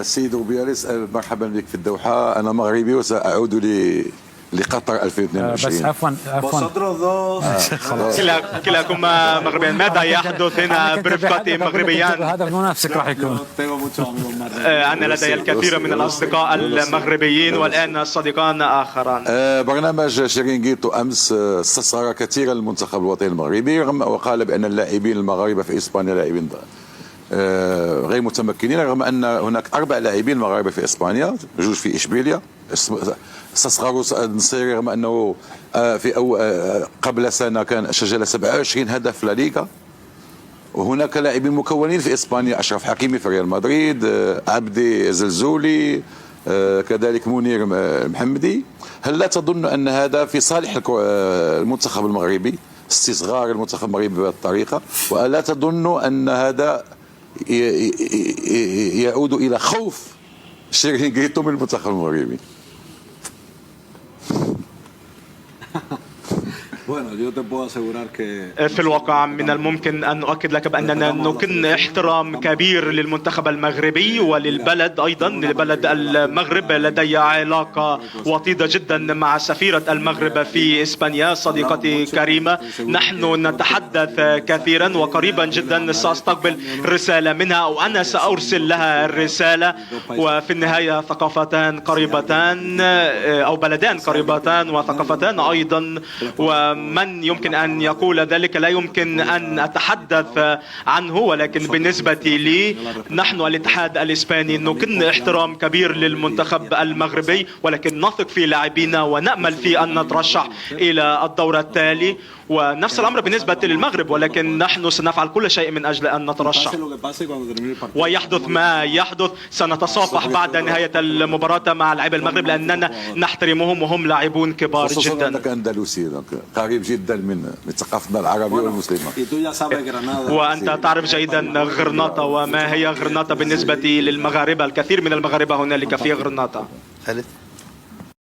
سيد روبياليس، مرحبا بك في الدوحة. أنا مغربي وسأعود لقطر 2022. بس عفوا كلاكما مغربيان. ماذا يحدث هنا برفقة مغربيان؟ هذا منافسك راح يكون. أنا لدي الكثير من الأصدقاء المغربيين والآن صديقان آخران. برنامج شيرينغيتو أمس استصغر كثيرا المنتخب الوطني المغربي، وقال بأن اللاعبين المغاربة في إسبانيا لاعبين غير متمكنين، رغم أن هناك 4 لاعبين مغاربة في إسبانيا، 2 في إشبيلية. استصغروا النصيري رغم أنه قبل سنة كان سجل 27 هدف لا ليغا. وهناك لاعبين مكونين في إسبانيا، أشرف حكيمي في ريال مدريد، عبدي زلزولي، كذلك منير محمدي. هل لا تظن أن هذا في صالح المنتخب المغربي، استصغار المنتخب المغربي بهذه الطريقة؟ وألا تظن أن هذا يعود إلى خوف شيرينغيتو من المنتخب المغربي؟ في الواقع من الممكن أن أؤكد لك بأننا نكن احترام كبير للمنتخب المغربي وللبلد أيضا. لبلد المغرب لدي علاقة وطيدة جدا مع سفيرة المغرب في إسبانيا صديقتي كريمة. نحن نتحدث كثيرا وقريبا جدا سأستقبل رسالة منها أو أنا سأرسل لها الرسالة. وفي النهاية ثقافتان قريبتان أو بلدان قريبتان وثقافتان أيضا، ومن يمكن أن يقول ذلك لا يمكن أن أتحدث عنه. ولكن بالنسبة لي نحن الاتحاد الإسباني نكن احترام كبير للمنتخب المغربي، ولكن نثق في لاعبينا ونأمل في أن نترشح إلى الدور التالي. ونفس الأمر بالنسبة للمغرب، ولكن نحن سنفعل كل شيء من أجل أن نترشح. ويحدث ما يحدث، سنتصافح بعد نهاية المباراة مع لاعبي المغرب لأننا نحترمهم وهم لاعبون كبار جدا. أنك أندلسي قريب جدا من ثقافتنا العربية والمسلمة. وأنت تعرف جيدا غرناطة وما هي غرناطة بالنسبة للمغاربة. الكثير من المغاربة هنالك في غرناطة.